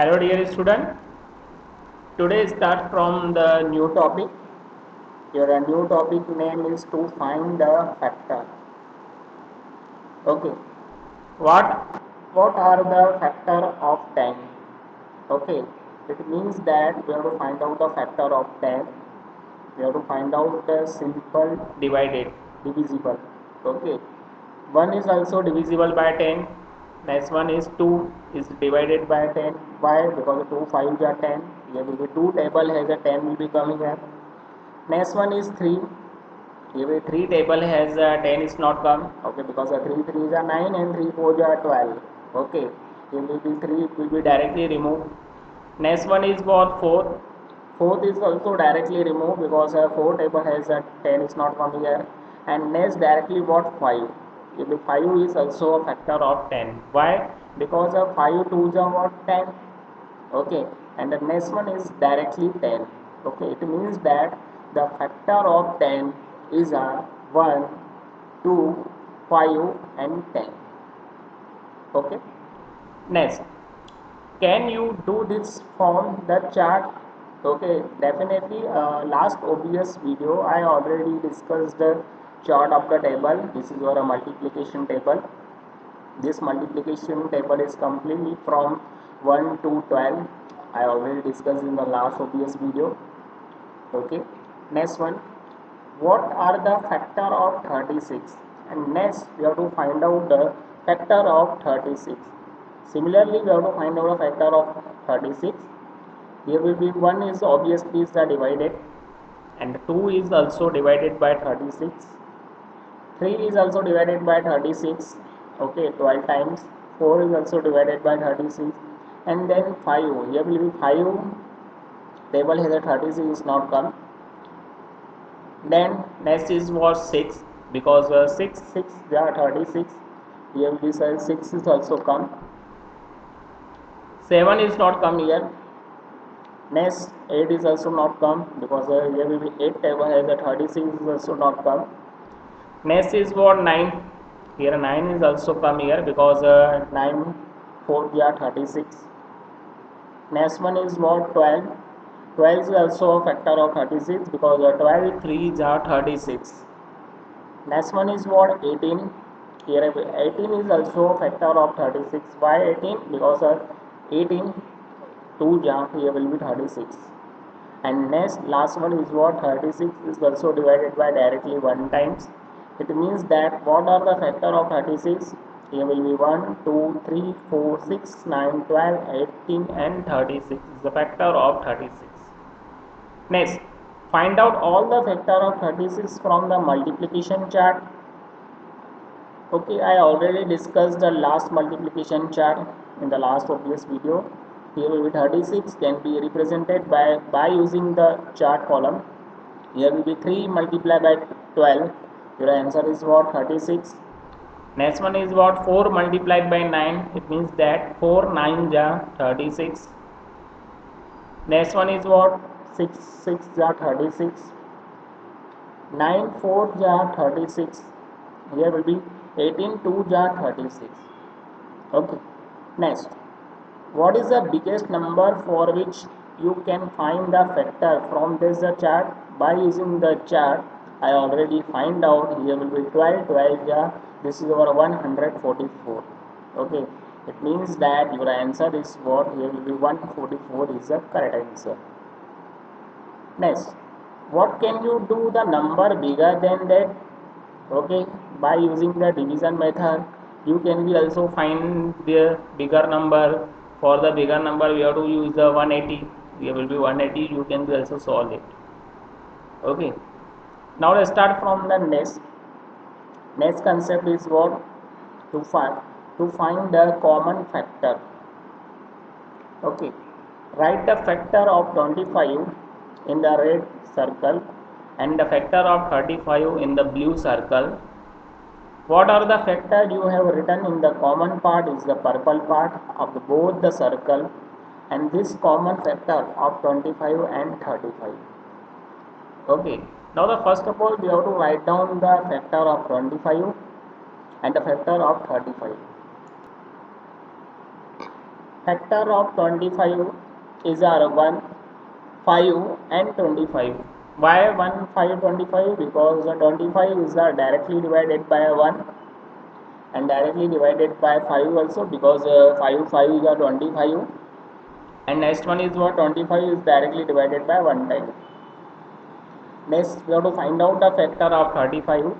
Hello dear student, today start from the new topic. Your new topic name is to find the factor. Okay, what are the factor of 10? Okay, it means that we have to find out the factor of 10. We have to find out the simple divided, divisible. Okay, 1 is also divisible by 10. Next one is 2 is divided by 10. Why? Because 2 5 are 10. Here will be 2 table has a 10 will be coming here. Next one is 3. Here 3 table has a 10 is not come. Okay, because 3 3 are 9 and 3 4 are 12. Okay, here will be 3 will be directly removed. Next one is what? 4. Fourth is also directly removed because 4 table has a 10 is not coming here. And next directly what? 5. If the 5 is also a factor of 10. Why? Because 5 2s are what? 10. Okay, and the next one is directly 10. Okay, it means that the factor of 10 is a 1, 2, 5 and 10. Okay, next, can you do this from the chart? Okay, definitely. Last obvious video I already discussed the chart of the table. This is your multiplication table. This multiplication table is completely from 1 to 12. I already discussed in the last obvious video. Okay, next one, what are the factor of 36? And next we have to find out the factor of 36. Similarly, we have to find out the factor of 36. Here will be 1 is obviously is the divided, and 2 is also divided by 36. 3 is also divided by 36. Okay, 12 times. 4 is also divided by 36. And then 5. Here will be 5. Table has a 36 is not come. Then next is what? 6. Because 6 6 they are 36. Here will be 6 is also come. 7 is not come here. Next 8 is also not come because here will be 8 table has a 36 is also not come. Next is what? 9. Here 9 is also come here because 9 4 are 36. Next one is what? 12. 12 is also a factor of 36 because 12 3 are 36. Next one is what? 18. Here 18 is also a factor of 36. Why 18? Because 18 2 are here will be 36. And next last one is what? 36 is also divided by directly 1 times. It means that what are the factor of 36? Here will be 1, 2, 3, 4, 6, 9, 12, 18 and 36 is the factor of 36. Next, find out all the factor of 36 from the multiplication chart. Okay, I already discussed the last multiplication chart in the last obvious video. Here will be 36 can be represented by using the chart column. Here will be 3 multiplied by 12. Your answer is what? 36. Next one is what? 4 multiplied by 9. It means that 4 9 are 36. Next one is what? 6 6 are 36. 9 4 are 36. Here will be 18 2 are 36. Okay. Next, what is the biggest number for which you can find the factor from this chart? By using the chart, I already find out. Here will be 12 12 ja, this is our 144. Okay, it means that your answer is what? Here will be 144 is the correct answer. Next, what can you do the number bigger than that? Okay, by using the division method you can be also find the bigger number. For the bigger number we have to use the 180. Here will be 180, you can be also solve it. Okay, now let's start from the next concept is what? To find the common factor. Okay, write the factor of 25 in the red circle and the factor of 35 in the blue circle. What are the factors you have written in the common part is the purple part of both the circle and this common factor of 25 and 35. Okay, now the first of all we have to write down the factor of 25 and the factor of 35. Factor of 25 is our 1, 5 and 25. Why 1, 5, 25? Because the 25 is directly divided by 1 and directly divided by 5 also, because 5 5 is 25, and next one is what, 25 is directly divided by 1 time. Next we have to find out the factor of 35.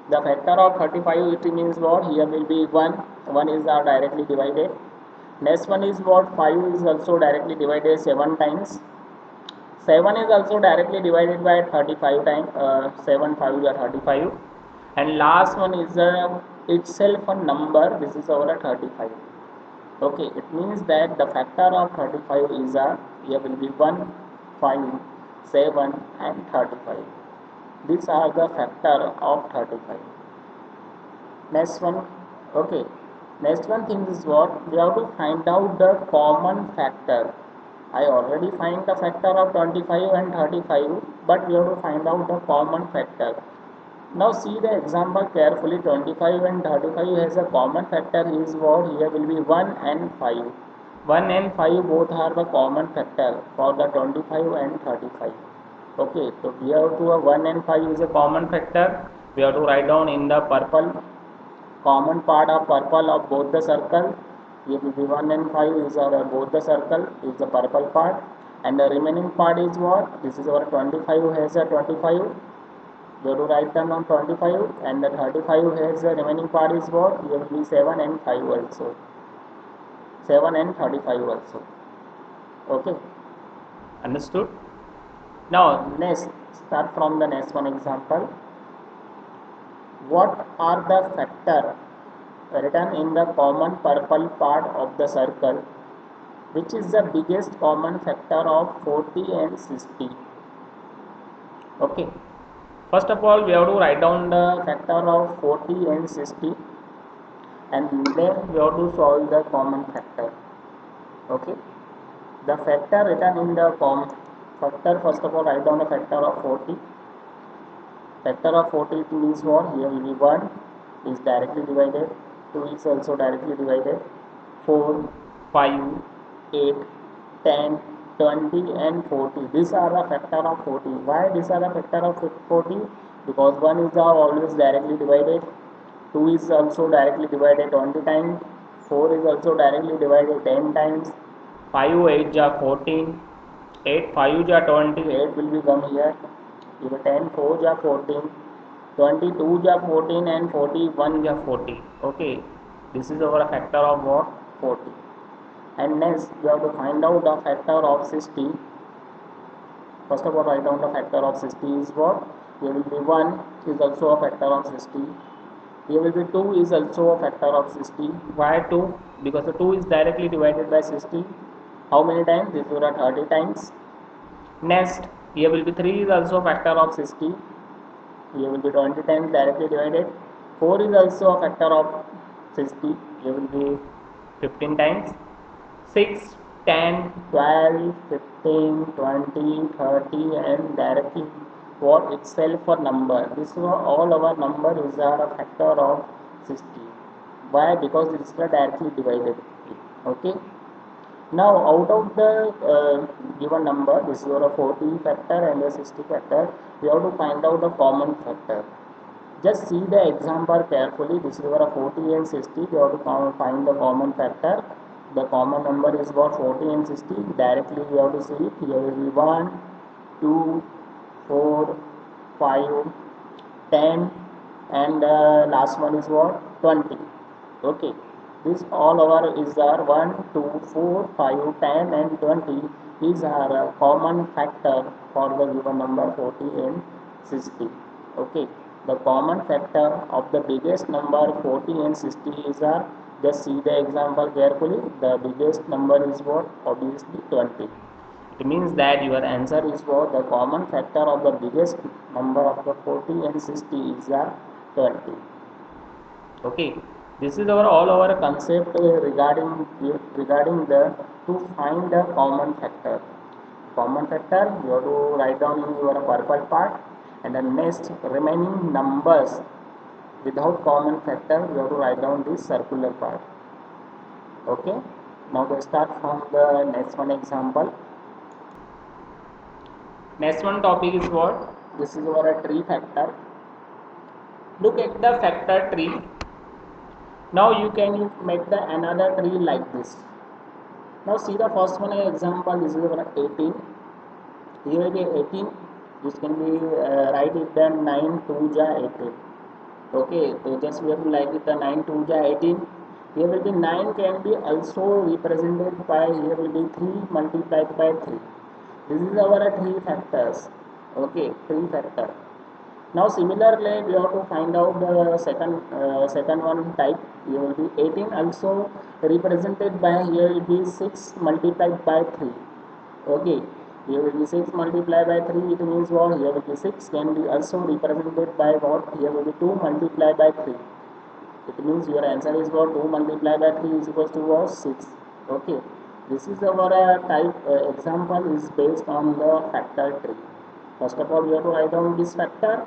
The factor of 35, it means what, here will be 1, 1 is directly divided. Next one is what, 5 is also directly divided 7 times. 7 is also directly divided by 35 times. 7 5 is 35. And last one is itself a number, this is our 35. Okay, it means that the factor of 35 is here will be 1, 5, 7 and 35. These are the factor of 35. Next one, okay, next one thing is what, we have to find out the common factor. I already find the factor of 25 and 35, but we have to find out the common factor. Now see the example carefully. 25 and 35 has a common factor is what, here will be 1 and 5. 1 and 5 both are the common factor for the 25 and 35. Okay, so we have to 1 and 5 is a common factor. We have to write down in the purple, common part of purple of both the circle. Here will be 1 and 5 is our both the circle is the purple part, and the remaining part is what, this is our 25 has a 25. We have to write down on 25, and the 35 has the remaining part is what, here will be 7 and 5 also, 7 and 35 also. Okay, understood. Now next, start from the next one example. What are the factor written in the common purple part of the circle, which is the biggest common factor of 40 and 60? Okay, first of all we have to write down the factor of 40 and 60, and then we have to solve the common factor. Okay, the factor written in the factor, first of all write down the factor of 40. Factor of 40 means what, here will be 1 is directly divided, 2 is also directly divided, 4, 5, 8, 10, 20 and 40. These are the factor of 40. Why these are the factor of 40? Because 1 is always directly divided, 2 is also directly divided 20 times, 4 is also directly divided 10 times, 5 8 ja 14, 8 5 ja 20, 8 will become here, 10 4 ja 14, 22 ja 14 and 41 ja 40. Okay, this is our factor of what, 40. And next we have to find out the factor of 60. First of all write down the factor of 60 is what, here will be 1 is also a factor of 60. Here will be 2 is also a factor of 60. Why 2? Because the 2 is directly divided by 60. How many times? This will be 30 times. Next, here will be 3 is also a factor of 60. Here will be 20 times directly divided. 4 is also a factor of 60. Here will be 15 times. 6, 10, 12, 15, 20, 30 and directly what, itself a number. This is all our number is a factor of 60. Why? Because it is directly divided. Okay. Now out of the given number, this is our 40 factor and the 60 factor, we have to find out the common factor. Just see the example carefully. This is our 40 and 60. We have to find the common factor. The common number is about 40 and 60. Directly we have to see it. Here will be 1, 2, 4, 5, 10 and last one is what, 20. Okay, this all over is our 1, 2, 4, 5, 10 and 20 is our common factor for the given number 40 and 60. Okay, the common factor of the biggest number 40 and 60 is our, just see the example carefully, the biggest number is what, obviously 20. It means that your answer is what, the common factor of the biggest number of the 40 and 60 is 20. Okay, this is our all our concept regarding the to find the common factor. Common factor you have to write down in your purple part, and the next remaining numbers without common factor you have to write down this circular part. Okay, Now we start from the next one example. Next one topic is what? This is our tree factor. Look at the factor tree. Now you can make the another tree like this. Now see the first one example. This is our 18. Here will be 18, which can be write it then 9 2 ja 18. Okay, so just we have to like it the 9 2 ja 18. Here will be 9 can be also represented by, here will be 3 multiplied by 3. This is our 3 factors. Okay, 3 factor. Now similarly we have to find out the second one type. Here will be 18 also represented by, here will be 6 multiplied by 3. Okay, here will be 6 multiplied by 3, it means what? Here will be 6 can be also represented by what? Here will be 2 multiplied by 3. It means your answer is what? 2 multiplied by 3 is equals to what? 6. Okay, this is our type example is based on the factor tree. First of all, we have to write down this factor,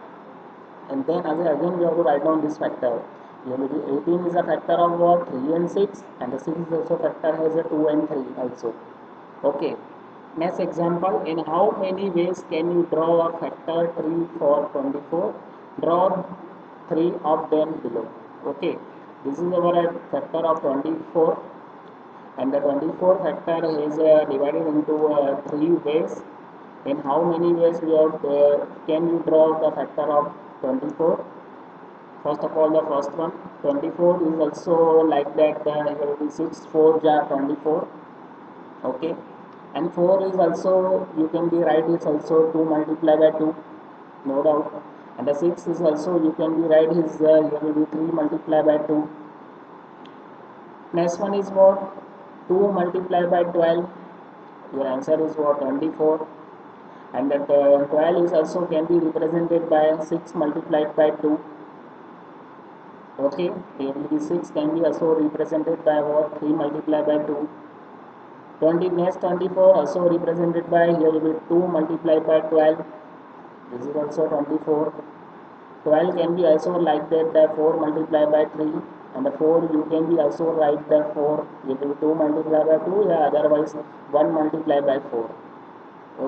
and then again we have to write down this factor. Here will be 18 is a factor of what? 3 and 6, and the 6 is also factor has a 2 and 3 also. Okay. Next example, in how many ways can you draw a factor tree for 24? Draw 3 of them below. Okay, this is our factor of 24, and the 24 factor is divided into 3 ways. In how many ways we have, can you draw the factor of 24? First of all, the first one, 24 is also like that, here will be 6 4 ja 24. Okay, and 4 is also, you can be right, is also 2 multiplied by 2, no doubt. And the 6 is also, you can be right, is here will be 3 multiplied by 2. Next one is what? 2 multiplied by 12. Your answer is what? 24. And that 12 is also can be represented by 6 multiplied by 2. Okay, here will be 6 can be also represented by what? 3 multiplied by 2. 20 next 24 also represented by, here will be 2 multiplied by 12. This is also 24. 12 can be also like that, the 4 multiplied by 3, and the 4 you can be also write the 4, it will be 2 multiplied by 2, yeah, otherwise 1 multiplied by 4.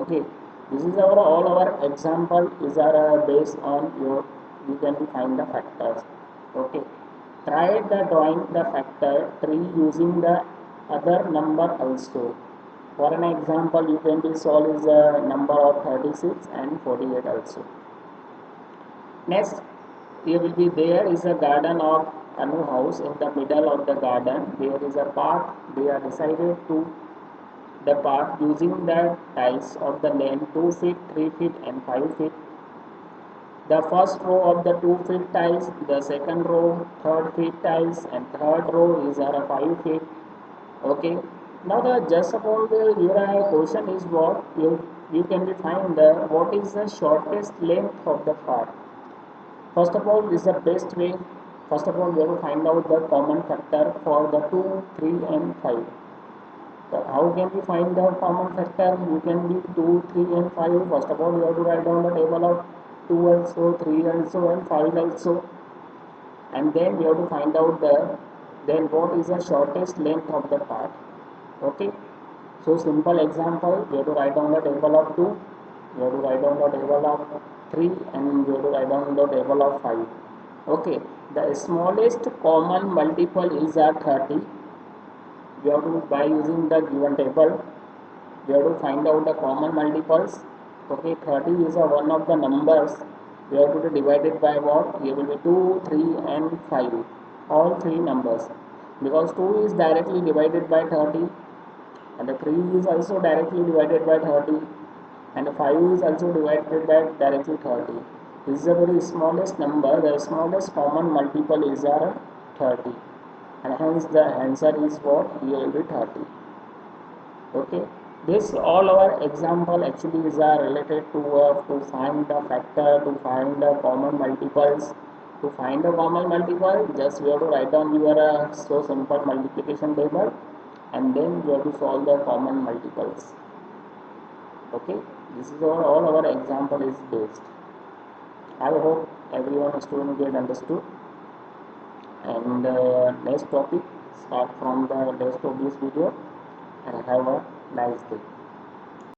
Okay, this is our all our example is are based on your, you can find the factors. Okay, try the drawing the factor tree using the other number also. For an example, you can be solve is a number of 36 and 48 also. Next, here will be, there is a garden of Anu house. In the middle of the garden there is a path. They are decided to the path using the tiles of the length 2 feet, 3 feet and 5 feet. The first row of the 2 feet tiles, the second row, third feet tiles, and third row is a 5 feet. Okay. Now the just suppose your question is what you can define the what is the shortest length of the path. First of all, is the best way. First of all, we have to find out the common factor for the 2, 3 and 5. So how can we find the common factor? You can be 2, 3 and 5. First of all, you have to write down the table of 2 also, 3 also and 5 also. And then we have to find out the, then what is the shortest length of the path. Okay. So simple example, we have to write down the table of 2, we have to write down the table of 3 and we have to write down the table of 5. Okay, the smallest common multiple is 30. We have to, by using the given table, we have to find out the common multiples. Okay, 30 is one of the numbers. We have to divide it by what? Here will be 2, 3 and 5. All three numbers. Because 2 is directly divided by 30 and the 3 is also directly divided by 30 and the 5 is also divided by directly 30. This is the very smallest number. The smallest common multiple is 30 and hence the answer is what? Here will be 30. Okay, this all our example actually is related to find the factor, to find the common multiples. To find the common multiple, just we have to write down your so simple multiplication table, and then we have to solve the common multiples. Okay, this is all our example is based. I hope everyone student get understood. And next topic start from the rest of this video, and have a nice day.